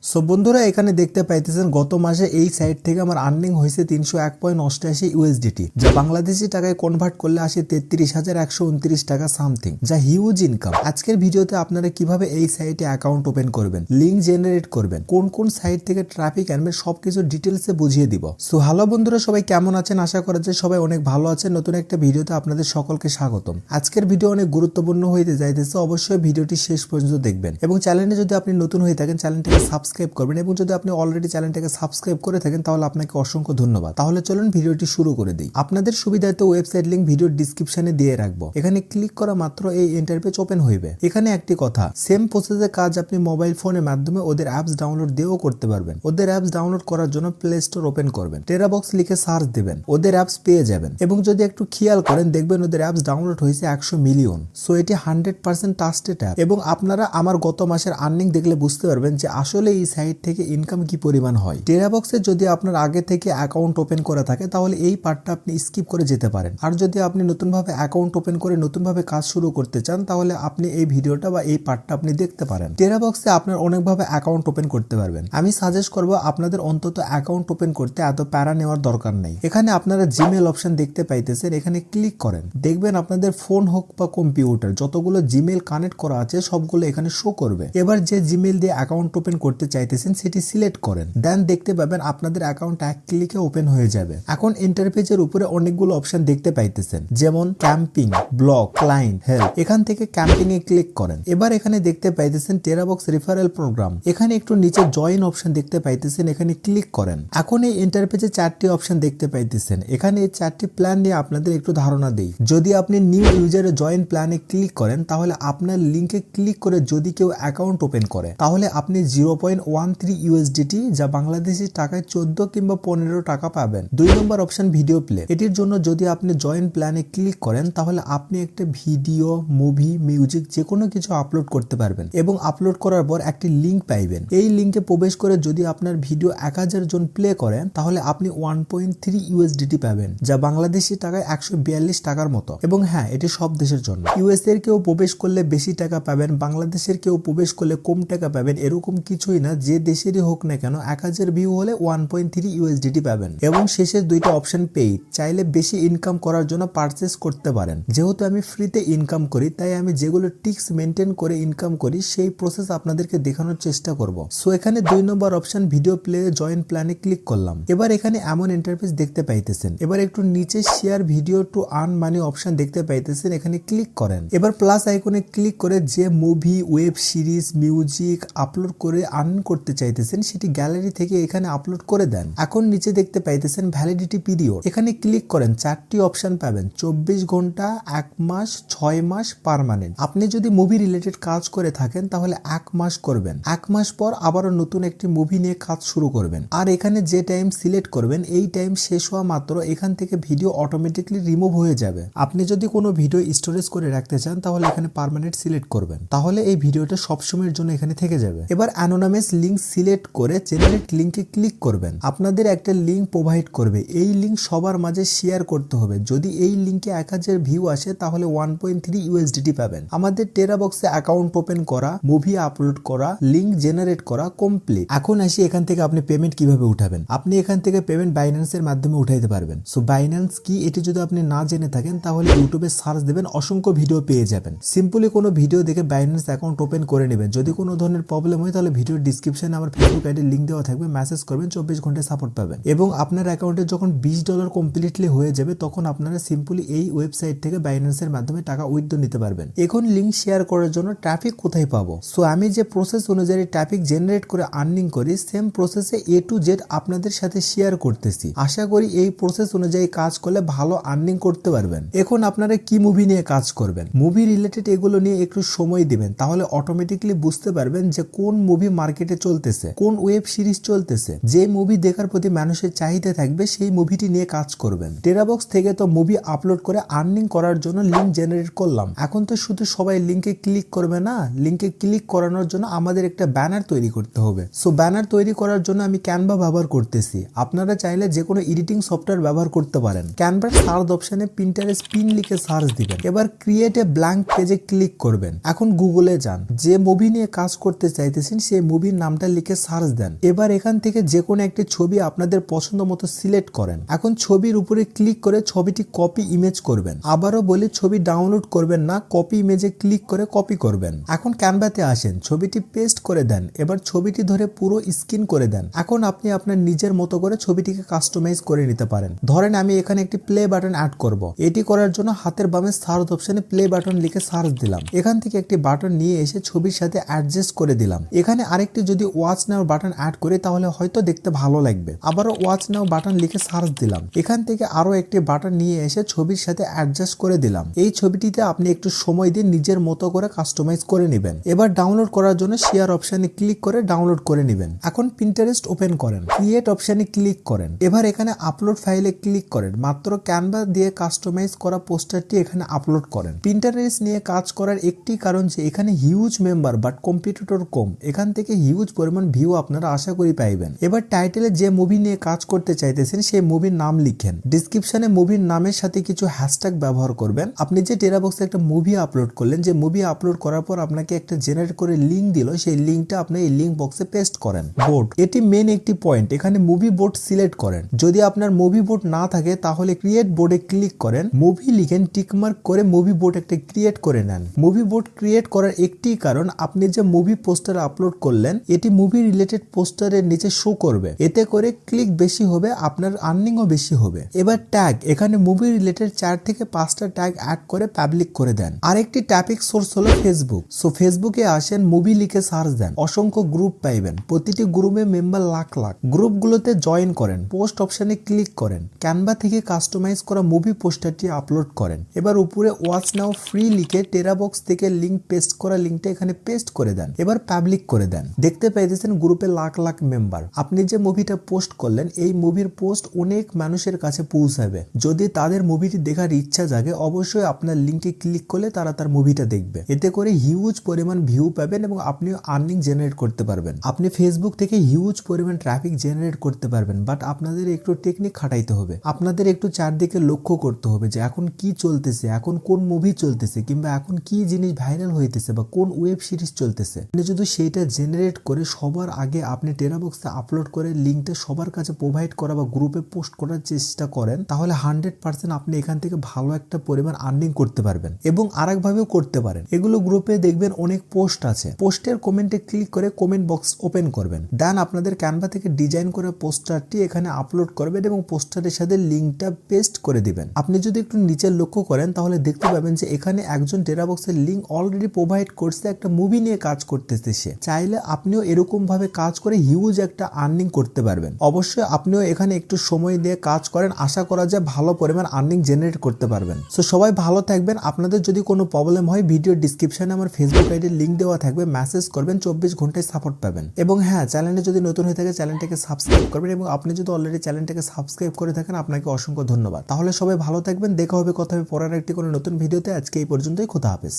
So বন্ধুরা এখানে দেখতে পাইতেছেন গত মাসে এই সাইট থেকে আমার আর্নিং হয়েছে 301.88 ইউএসডিটি, যা বাংলাদেশি টাকায় কনভার্ট করলে আসে 33,129 টাকা সামথিং, যা হিউজ ইনকাম। আজকের ভিডিওতে আপনারা কিভাবে এই সাইটে অ্যাকাউন্ট ওপেন করবেন, লিঙ্ক জেনারেট করবেন, কোন কোন সাইট থেকে ট্রাফিক আনবেন, সবকিছু ডিটেলসে বুঝিয়ে দিব। সো হ্যালো বন্ধুরা, সবাই কেমন আছেন? আশা করা যায় সবাই অনেক ভালো আছেন। নতুন একটা ভিডিওতে আপনাদের সকলকে স্বাগতম। আজকের ভিডিও অনেক গুরুত্বপূর্ণ হইতে যাইতেছে, অবশ্যই ভিডিওটি শেষ পর্যন্ত দেখবেন এবং চ্যানেলে যদি আপনি নতুন হয়ে থাকেন চ্যানেলটিকে সাবস্ক্রাইব করবেন, এবং যদি আপনি অলরেডি চ্যানেলটাকে সাবস্ক্রাইব করে থাকেন তাহলে আপনাকে অসংখ্য ধন্যবাদ। তাহলে চলুন ভিডিওটি শুরু করে দিই। আপনাদের সুবিধার্থে ওয়েবসাইট লিংক ভিডিওর ডেসক্রিপশনে দিয়ে রাখবো। এখানে ক্লিক করা মাত্র এই ইন্টারফেস ওপেন হইবে। এখানে একটি কথা, সেম প্রসেসের কাজ আপনি মোবাইল ফোনের মাধ্যমে ওদের অ্যাপস ডাউনলোড দিয়েও করতে পারবেন। ওদের অ্যাপস ডাউনলোড করার জন্য প্লে স্টোর ওপেন করবেন, টেরাবক্স লিখে সার্চ দিবেন, ওদের অ্যাপস পেয়ে যাবেন। এবং যদি একটু খেয়াল করেন দেখবেন ওদের অ্যাপস ডাউনলোড হয়েছে 100 মিলিয়ন। সো এটি 100% ট্রাস্টেড অ্যাপ। এবং আপনারা আমার গত মাসের আর্নিং দেখলে বুঝতে পারবেন যে আসলে এই সাইট থেকে ইনকাম কি পরিমাণ হয়। টেরাবক্সে যদি আপনার আগে থেকে অ্যাকাউন্ট ওপেন করা থাকে তাহলে এই পার্টটা আপনি স্কিপ করে যেতে পারেন। আর যদি আপনি নতুনভাবে অ্যাকাউন্ট ওপেন করে নতুনভাবে কাজ শুরু করতে চান তাহলে আপনি এই ভিডিওটা বা এই পার্টটা আপনি দেখতে পারেন। টেরাবক্সে আপনার অনেকভাবে অ্যাকাউন্ট ওপেন করতে পারবেন। আমি সাজেস্ট করব আপনাদের অন্তত অ্যাকাউন্ট ওপেন করতে এত প্যারা নেওয়ার দরকার নেই। এখানে আপনারা জিমেল অপশন দেখতে পাইতেছেন, এখানে ক্লিক করেন। দেখবেন আপনাদের ফোন হোক বা কম্পিউটার যতগুলো জিমেল কানেক্ট করা আছে সবগুলো এখানে শো করবে। এবার যে জিমেল দিয়ে অ্যাকাউন্ট ওপেন করতে চাইতেছেন সেটি সিলেক্ট করেন, দেন দেখতে পাবেন আপনাদের অ্যাকাউন্ট এক ক্লিকে ওপেন হয়ে যাবে। এখন ইন্টারফেসের উপরে অনেকগুলো অপশন দেখতে পাইতেছেন, যেমন ক্যাম্পিং, ব্লগ, ক্লায়েন্ট, হেল্প। এখান থেকে ক্যাম্পিং এ ক্লিক করেন। এবার এখানে দেখতে পাইতেছেন টেরাবক্স রেফারেল প্রোগ্রাম। এখানে একটু নিচে জয়েন অপশন দেখতে পাইতেছেন, এখানে ক্লিক করেন। এখন এই ইন্টারফেসে 4টি অপশন দেখতে পাইতেছেন। এখানে এই 4টি প্ল্যান নিয়ে আপনাদের একটু ধারণা দেই। যদি আপনি নিউ ইউজারে জয়েন প্ল্যানে ক্লিক করেন তাহলে আপনার লিঙ্কে ক্লিক করে যদি কেউ অ্যাকাউন্ট ওপেন করে তাহলে আপনি 0.13 ইউএসডিটি, যা বাংলাদেশি টাকায় 14 কিংবা 15 টাকা পাবেন। 2 নম্বর অপশন ভিডিও প্লে। এটির জন্য যদি আপনি জয়েন প্ল্যানে ক্লিক করেন তাহলে আপনি একটা ভিডিও, মুভি, মিউজিক যে কোনো কিছু আপলোড করতে পারবেন এবং আপলোড করার পর একটি লিঙ্ক পাইবেন। এই লিঙ্কে প্রবেশ করে যদি আপনার ভিডিও 1000 জন প্লে করেন তাহলে আপনি 1.3 ইউএসডিটি পাবেন, যা বাংলাদেশি টাকায় 142 টাকার মতো। এবং হ্যাঁ, এটি সব দেশের জন্য। ইউএস এর কেউ প্রবেশ করলে বেশি টাকা পাবেন, বাংলাদেশের কেউ প্রবেশ করলে কম টাকা পাবেন, এরকম কিছুই না। যে দেশেরই হোক না কেন 1000 ভিউ হলে 1.3 ইউএসডিটি পাবেন। এবং শেষের 2টা অপশন পেইড, চাইলে বেশি ইনকাম করার জন্য পারচেস করতে পারেন। যেহেতু আমি ফ্রিতে ইনকাম করি তাই আমি যেগুলো টিক্স মেনটেন করে ইনকাম করি সেই প্রসেস আপনাদেরকে দেখানোর চেষ্টা করব। সো এখানে 2 নম্বর অপশন ভিডিও প্লে জয়েন প্ল্যানে ক্লিক করলাম। এবার এখানে এমন ইন্টারফেস দেখতে পাইতেছেন। এবার একটু নিচে share video to earn money option দেখতে পাইতেছেন, এখানে ক্লিক করেন। এবার প্লাস আইকনে ক্লিক করে যে movie, web series, music upload করে আর্ন করতে চাইতেছেন সেটি গ্যালারি থেকে এখানে আপলোড করে দেন। এখন নিচে দেখতে পাইতেছেন ভ্যালিডিটি পিরিয়ড, এখানে ক্লিক করেন। 4টি অপশন পাবেন, 24 ঘন্টা, 1 মাস, 6 মাস, পার্মানেন্ট। আপনি যদি মুভি রিলেটেড কাজ করে থাকেন তাহলে 1 মাস করবেন, 1 মাস পর আবারও নতুন একটি মুভি নিয়ে কাজ শুরু করবেন। আর এখানে যে টাইম সিলেক্ট করবেন এই টাইম শেষ হওয়া মাত্র এখান থেকে ভিডিও অটোমেটিকলি রিমুভ হয়ে যাবে। আপনি যদি কোনো ভিডিও স্টোরেজ করে রাখতে চান তাহলে এখানে পার্মানেন্ট সিলেক্ট করবেন, তাহলে এই ভিডিওটা সবসময়ের জন্য এখানে থেকে যাবে। এবার অ্যানোনিমাস লিঙ্ক সিলেক্ট করে জেনারেট লিঙ্কে ক্লিক করবেন। আপনাদের একটা লিঙ্ক প্রোভাইড করবে, এই লিঙ্ক সবার মাঝে শেয়ার করতে হবে। যদি এই লিঙ্কে 1000 ভিউ আসে তাহলে 1.3 ইউএসডিটি পাবেন। আমাদের টেরাবক্সে অ্যাকাউন্ট ওপেন করা, মুভি আপলোড করা, লিঙ্ক জেনারেট করা কমপ্লিট। এখন আসি এখান থেকে আপনি পেমেন্ট কিভাবে উঠাবেন। আপনি এখান থেকে পেমেন্ট বাইন্যান্সের মাধ্যমে উঠাইতে পারবেন। সো বাইন্যান্স কি এটি যদি আপনি না জেনে থাকেন তাহলে ইউটিউবে সার্চ দেবেন, অসংখ্য ভিডিও পেয়ে যাবেন। সিম্পলি কোনো ভিডিও দেখে বাইন্যান্স অ্যাকাউন্ট ওপেন করে নেবেন। যদি কোনো ধরনের প্রবলেম হয় তাহলে ভিডিওর ডিসক্রিপশনে আমার ফেসবুক আইডির লিঙ্ক দেওয়া থাকবে, মেসেজ করবেন, 24 ঘন্টায় সাপোর্ট পাবেন। এবং আপনার অ্যাকাউন্টে যখন $20 কমপ্লিটলি হয়ে যাবে তখন আপনারা সিম্পলি এই ওয়েবসাইট থেকে বাইন্যান্সের মাধ্যমে টাকা উইথড্র নিতে পারবেন। এখন লিঙ্ক শেয়ার করার জন্য ট্রাফিক কোথায় পাবো? সো আমি যে প্রসেস অনুযায়ী ট্রাফিক জেনারেট করে আর্নিং করি সেম প্রসেসে A to Z আপনাদের সাথে শেয়ার করতেছি। আশা করি এই প্রসেস অনুযায়ী কাজ করলে ভালো আর্নিং করতে পারবেন। এখন আপনারা কি মুভি নিয়ে কাজ করবেন, মুভি রিলেটেড এগুলো নিয়ে একটু সময় দিবেন, তাহলে অটোমেটিকলি বুঝতে পারবেন যে কোন মুভি মার্কেটে চলতেছে, কোন ওয়েব সিরিজ চলতেছে। যে মুভি দেখার প্রতি মানুষের চাহিদা থাকবে সেই মুভিটি নিয়ে কাজ করবেন। টেরাবক্স থেকে তো মুভি আপলোড করে আর্নিং করার জন্য লিঙ্ক জেনারেট করলাম। এখন তো শুধু সবাই লিঙ্কে ক্লিক করবে না, লিঙ্কে ক্লিক করানোর জন্য আমাদের একটা ব্যানার তৈরি করতে হবে। সো ব্যানার তৈরি করার জন্য আমি ক্যানভা ব্যবহার করতেছি। আপনারা চাইলে যে কোনো এডিটিং সফটওয়্যার ব্যবহার করতে পারেন। ক্যানভার সার্চ অপশনে পিন্টারেস্ট পিন লিখে সার্চ দিবেন। এবার ক্রিয়েট এ ব্ল্যাঙ্ক পেজে ক্লিক করবেন। এখন গুগলে যান, যে মুভি নিয়ে কাজ করতে চাইতেছেন সেই মুভির ছবির নামটা লিখে সার্চ দেন। এবার এখান থেকে যে কোনো একটি ছবি আপনাদের পছন্দ মতো সিলেক্ট করেন। এখন ছবির উপরে ক্লিক করে ছবিটি কপি ইমেজ করবেন। আবারও বলি, ছবি ডাউনলোড করবেন না, কপি ইমেজে ক্লিক করে কপি করবেন। এখন ক্যানভাতে আসেন, ছবিটি পেস্ট করে দেন। এবার ছবিটি ধরে পুরো স্ক্রিন করে দেন। এখন আপনি আপনার নিজের মতো করে ছবিটিকে কাস্টমাইজ করে নিতে পারেন। ধরেন আমি এখানে একটি প্লে বাটন অ্যাড করব। এটি করার জন্য হাতের বামে সার্চ অপশনে প্লে বাটন লিখে সার্চ দিলাম। এখান থেকে একটি বাটন নিয়ে এসে ছবির সাথে অ্যাডজাস্ট করে দিলাম। এখানে আরেকটি যদি ওয়াচ নাও বাটন অ্যাড করি তাহলে হয়তো দেখতে ভালো লাগবে। আবারও ওয়াচ নাও বাটন লিখে সার্চ দিলাম। এখান থেকে আরো একটি বাটন নিয়ে এসে ছবির সাথে অ্যাডজাস্ট করে দিলাম। এই ছবিটিতে আপনি একটু সময় দিয়ে নিজের মতো করে কাস্টমাইজ করে নেবেন। এবার ডাউনলোড করার জন্য শেয়ার অপশনে ক্লিক করে ডাউনলোড করে নেবেন। এখন পিন্টারেস্ট ওপেন করেন, ক্রিয়েট অপশনে ক্লিক করেন। এবার এখানে আপলোড ফাইলে ক্লিক করেন। মাত্র ক্যানভা দিয়ে কাস্টমাইজ করা পোস্টারটি এখানে আপলোড করেন। পিন্টারেস্ট নিয়ে কাজ করার একটি কারণ যে এখানে হিউজ মেম্বার বাট কম্পিটিটর কম। এখান থেকে হিউজ পরিমাণ ভিউ আপনারা আশা করি পাইবেন। এবার টাইটেলে যে মুভি নিয়ে কাজ করতে চাইতেছেন সেই মুভির নাম লিখেন। ডিসক্রিপশনে মুভির নামের সাথে কিছু হ্যাশট্যাগ ব্যবহার করবেন। আপনি যে টেরাবক্সে একটা মুভি আপলোড করলেন, যে মুভি আপলোড করার পর আপনাকে একটা জেনারেট করে লিঙ্ক দিল, সেই লিঙ্কটা আপনি এই লিঙ্ক বক্সে পেস্ট করেন। বোর্ড, এটি মেন একটি পয়েন্ট। এখানে মুভি বোর্ড সিলেক্ট করেন। যদি আপনার মুভি বোর্ড না থাকে তাহলে ক্রিয়েট বোর্ডে ক্লিক করেন, মুভি লিখেন, টিকমার্ক করে মুভি বোর্ড একটা ক্রিয়েট করে নেন। মুভি বোর্ড ক্রিয়েট করার একটি কারণ, আপনি যে মুভি পোস্টার আপলোড করলেন এটি মুভি রিলেটেড পোস্টারের নিচে শো করবে। এতে করে ক্লিক বেশি হবে, আপনার আর্নিংও বেশি হবে। এবার ট্যাগ, এখানে মুভি রিলেটেড 4 থেকে 5টা ট্যাগ অ্যাড করে পাবলিক করে দেন। আরেকটি ট্যাপিক সোর্স হলো ফেসবুক। সো ফেসবুকে আসেন, মুভি লিখে সার্চ দেন। অসংখ্য গ্রুপ পাইবেন, প্রতিটি গ্রুপে মেম্বার লাখ লাখ। গ্রুপগুলোতে জয়েন করেন, পোস্ট অপশনে ক্লিক করেন, ক্যানভা থেকে কাস্টমাইজ করা মুভি পোস্টারটি আপলোড করেন। এবার উপরে ওয়াচ নাও ফ্রি লিখে টেরাবক্স থেকে লিঙ্ক পেস্ট করা লিঙ্কটা এখানে পেস্ট করে দেন। এবার পাবলিক করে দেন। দেখতে পাইতেছেন গ্রুপে লাখ লাখ মেম্বার। আপনি যে মুভিটা পোস্ট করলেন এই মুভির পোস্ট অনেক মানুষের কাছে পৌঁছাবে। যদি তাদের মুভিটি দেখার ইচ্ছা জাগে অবশ্যই আপনার লিঙ্কে ক্লিক করলে তারা তার মুভিটা দেখবে। এতে করে হিউজ পরিমাণ ভিউ পাবেন এবং আপনিও আর্নিং জেনারেট করতে পারবেন। আপনি ফেসবুক থেকে হিউজ পরিমাণ ট্রাফিক জেনারেট করতে পারবেন, বাট আপনাদের একটু টেকনিক খাটাইতে হবে। আপনাদের একটু চারদিকে লক্ষ্য করতে হবে যে এখন কি চলতেছে, এখন কোন মুভি চলতেছে, কিংবা এখন কি জিনিস ভাইরাল হইতেছে বা কোন ওয়েব সিরিজ চলতেছে। আপনি যদি সেইটা জেনারেট করে সবার আগে আপনি টেরাবক্সে আপলোড করে লিঙ্কটা সবার কাছে প্রোভাইড করা বা গ্রুপে পোস্ট করার চেষ্টা করেন তাহলে 100% আপনি এখান থেকে ভালো একটা পরিমাণ আর্নিং করতে পারবেন। এবং আরেকভাবেও করতে পারেন, এগুলো গ্রুপে দেখবেন অনেক পোস্ট আছে, পোস্টের কমেন্টে ক্লিক করে কমেন্ট বক্স ওপেন করবেন। দেন আপনাদের ক্যানভা থেকে ডিজাইন করা পোস্টারটি এখানে আপলোড করবেন এবং পোস্টারের সাথে লিঙ্কটা পেস্ট করে দিবেন। আপনি যদি একটু নিচে লক্ষ্য করেন তাহলে দেখতে পাবেন যে এখানে একজন টেরাবক্সের লিঙ্ক অলরেডি প্রোভাইড করছে, একটা মুভি নিয়ে কাজ করতেছে সে। চাইলে আপনিও এরকম ভাবে কাজ করে হিউজ একটা আর্নিং করতে পারবেন। অবশ্যই আপনিও এখানে একটু সময় দিয়ে কাজ করেন, আশা করা যায় ভালো পরিমাণ আর্নিং জেনারেট করতে পারবেন। সো সবাই ভালো থাকবেন। আপনাদের যদি কোনো প্রবলেম হয় ভিডিও ডিসক্রিপশনে আমার ফেসবুক আইডির লিঙ্ক দেওয়া থাকবে, মেসেজ করবেন, 24 ঘন্টায় সাপোর্ট পাবেন। এবং হ্যাঁ, চ্যানেলে যদি নতুন হয়ে থাকে চ্যানেলটাকে সাবস্ক্রাইব করবেন এবং আপনি যদি অলরেডি চ্যানেলটাকে সাবস্ক্রাইব করে থাকেন আপনাকে অসংখ্য ধন্যবাদ। তাহলে সবাই ভালো থাকবেন, দেখা হবে কথা হবে পরের একটি কোনো নতুন ভিডিওতে। আজকে এই পর্যন্তই, খোদা হাফেজ।